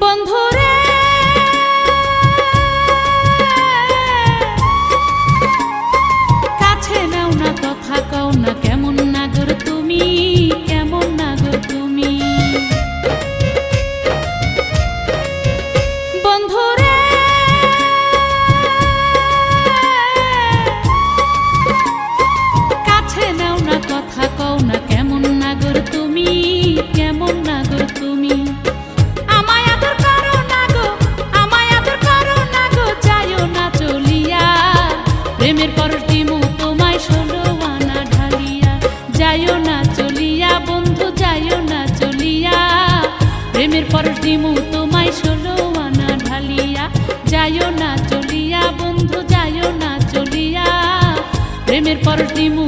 বন্ধুরে কাছে নাও না, কথা কও না, কেমন নাগর তুমি, কেমন নাগর তুমি। বন্ধুরে কাছে নাও না, কথা কও না, কেমন নাগর তুমি, কেমন নাগর তুমি। প্রেমের পরশ দিমু তোমায় 16 আনা ঢালিয়া, যাইও না চলিয়া বন্ধু, যাইও না চলিয়া। প্রেমের পরশ দিমু তোমায় 16 আনা ঢালিয়া, যাইও না চলিয়া বন্ধু, যাইও না চলিয়া। প্রেমের পরশ দিমু।